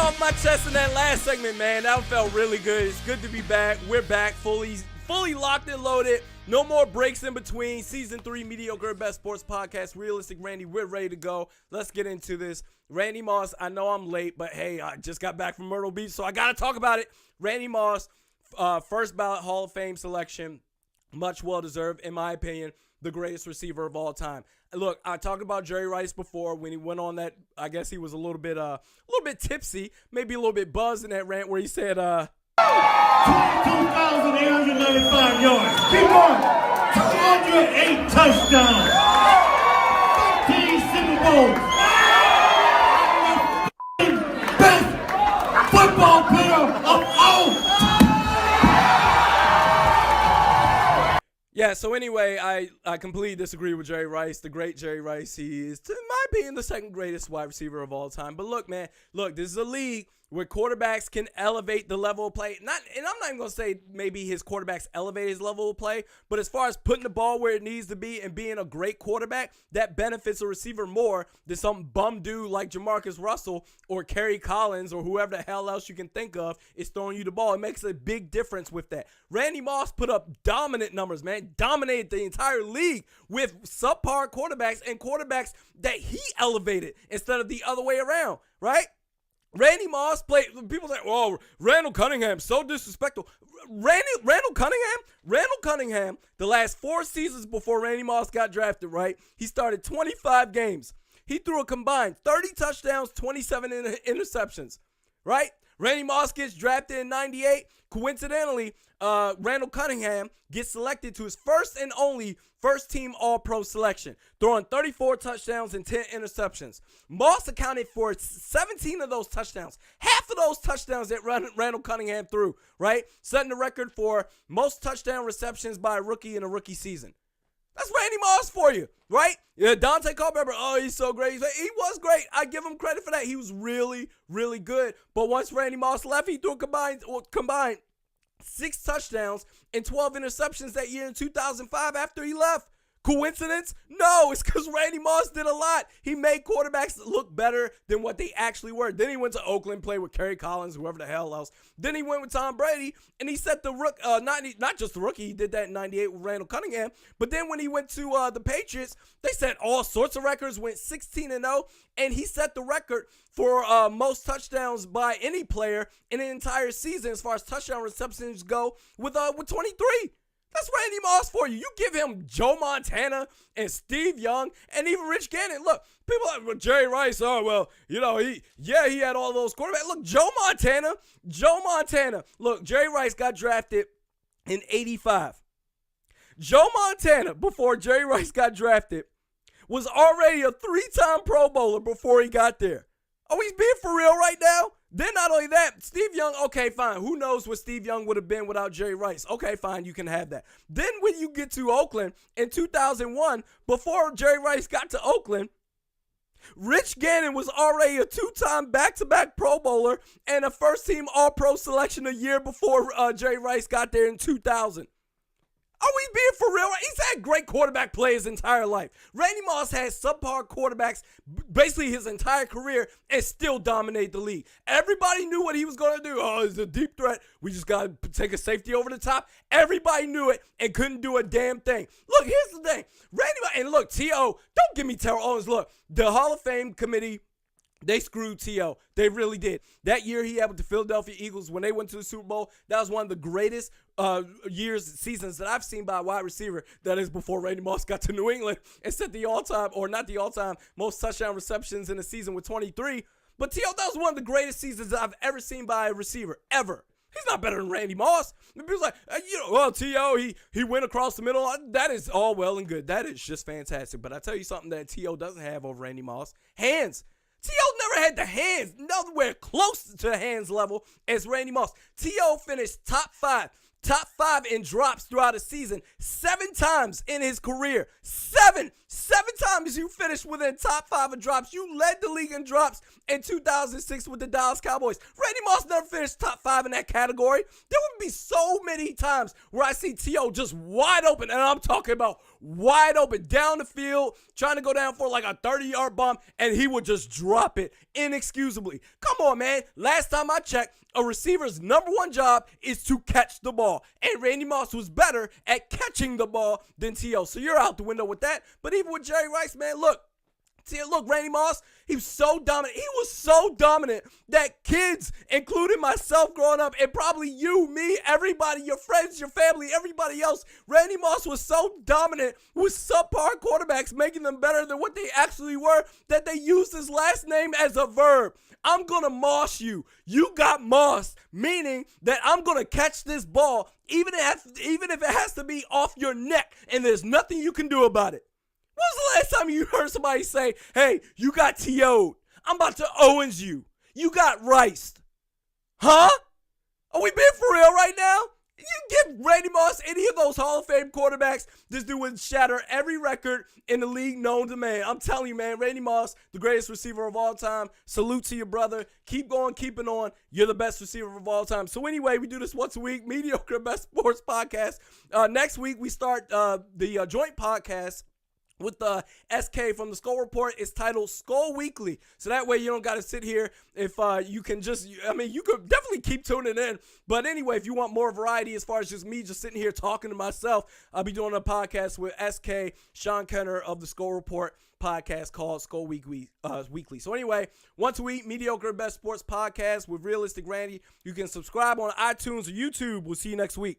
off my chest in that last segment, man. That felt really good. It's good to be back. We're back fully locked and loaded. No more breaks in between. Season 3 Mediokr Best Sports Podcast. Realistic Randy, we're ready to go. Let's get into this. Randy Moss, I know I'm late, but hey, I just got back from Myrtle Beach, so I got to talk about it. Randy Moss, first ballot Hall of Fame selection. Much well-deserved, in my opinion, the greatest receiver of all time. Look, I talked about Jerry Rice before when he went on that. I guess he was a little bit tipsy, maybe a little bit buzzed in that rant where he said, 22,895 yards. Keep on. 208 touchdowns. 13 Super Bowls. Best football player of all time. Yeah, so anyway, I completely disagree with Jerry Rice, the great Jerry Rice. He is, in my opinion, the second greatest wide receiver of all time. But look, man, this is a league where quarterbacks can elevate the level of play. And I'm not even going to say maybe his quarterbacks elevate his level of play, but as far as putting the ball where it needs to be and being a great quarterback, that benefits a receiver more than some bum dude like Jamarcus Russell or Kerry Collins or whoever the hell else you can think of is throwing you the ball. It makes a big difference with that. Randy Moss put up dominant numbers, man. Dominated the entire league with subpar quarterbacks and quarterbacks that he elevated instead of the other way around, right? Randy Moss played. People say, "Oh, Randall Cunningham, so disrespectful." Randall Cunningham. The last 4 seasons before Randy Moss got drafted, right? He started 25 games. He threw a combined 30 touchdowns, 27 interceptions, right? Randy Moss gets drafted in '98. Coincidentally, Randall Cunningham gets selected to his first and only first-team All-Pro selection, throwing 34 touchdowns and 10 interceptions. Moss accounted for 17 of those touchdowns, half of those touchdowns that Randall Cunningham threw, right? Setting the record for most touchdown receptions by a rookie in a rookie season. That's Randy Moss for you, right? Yeah, Dante Culpepper, oh, he's so great. He was great. I give him credit for that. He was really, really good. But once Randy Moss left, he threw a combined 6 touchdowns and 12 interceptions that year in 2005 after he left. Coincidence? No, it's because Randy Moss did a lot. He made quarterbacks look better than what they actually were. Then he went to Oakland, played with Kerry Collins, whoever the hell else. Then he went with Tom Brady, and he set the rookie, not just the rookie, he did that in '98 with Randall Cunningham. But then when he went to the Patriots, they set all sorts of records, went 16-0, and he set the record for most touchdowns by any player in an entire season as far as touchdown receptions go with 23. That's Randy Moss for you. You give him Joe Montana and Steve Young and even Rich Gannon. Look, people like Jerry Rice, oh, well, he had all those quarterbacks. Look, Joe Montana. Look, Jerry Rice got drafted in '85. Joe Montana, before Jerry Rice got drafted, was already a 3-time Pro Bowler before he got there. Oh, he's being for real right now? Then not only that, Steve Young, okay, fine. Who knows what Steve Young would have been without Jerry Rice? Okay, fine, you can have that. Then when you get to Oakland in 2001, before Jerry Rice got to Oakland, Rich Gannon was already a 2-time back-to-back Pro Bowler and a first-team All-Pro selection a year before Jerry Rice got there in 2000. Are we being for real? He's had great quarterback play his entire life. Randy Moss had subpar quarterbacks basically his entire career and still dominated the league. Everybody knew what he was going to do. Oh, it's a deep threat. We just got to take a safety over the top. Everybody knew it and couldn't do a damn thing. Look, here's the thing. And look, T.O., don't give me Terrell Owens. Look, the Hall of Fame committee, they screwed T.O. They really did. That year he had with the Philadelphia Eagles when they went to the Super Bowl, that was one of the greatest seasons that I've seen by a wide receiver. That is before Randy Moss got to New England and set the all-time, or not the all-time, most touchdown receptions in a season with 23. But T.O., that was one of the greatest seasons that I've ever seen by a receiver, ever. He's not better than Randy Moss. People's like, T.O., he went across the middle. That is all well and good. That is just fantastic. But I tell you something that T.O. doesn't have over Randy Moss. Hands. T.O. never had the hands, nowhere close to the hands level as Randy Moss. T.O. finished top five in drops throughout the season 7 times in his career. 7 7 times you finished within top 5 in drops. You led the league in drops in 2006 with the Dallas Cowboys. Randy Moss never finished top 5 in that category. There would be so many times where I see T.O. just wide open, and I'm talking about wide open down the field, trying to go down for like a 30-yard bomb, and he would just drop it inexcusably. Come on, man. Last time I checked, a receiver's number one job is to catch the ball. And Randy Moss was better at catching the ball than T.O. So you're out the window with that. But even with Jerry Rice, man, look, Randy Moss, he was so dominant. He was so dominant that kids, including myself growing up, and probably you, me, everybody, your friends, your family, everybody else, Randy Moss was so dominant with subpar quarterbacks, making them better than what they actually were, that they used his last name as a verb. I'm going to moss you. You got mossed, meaning that I'm going to catch this ball even if it has to be off your neck, and there's nothing you can do about it. When was the last time you heard somebody say, hey, you got TO'd? I'm about to Owens you. You got riced. Huh? Are we being for real right now? You give Randy Moss any of those Hall of Fame quarterbacks, this dude would shatter every record in the league known to man. I'm telling you, man, Randy Moss, the greatest receiver of all time. Salute to your brother. Keep going, keeping on. You're the best receiver of all time. So anyway, we do this once a week. Mediokr Best Sports Podcast. Next week, we start the joint podcast with the SK from the Skull Report. It's titled Skull Weekly. So that way you don't got to sit here. If you can just, you could definitely keep tuning in. But anyway, if you want more variety as far as just me just sitting here talking to myself, I'll be doing a podcast with SK, Sean Kenner of the Skull Report podcast called Skull Weekly. So anyway, once a week, Mediokr Best Sports Podcast with Realistic Randy. You can subscribe on iTunes or YouTube. We'll see you next week.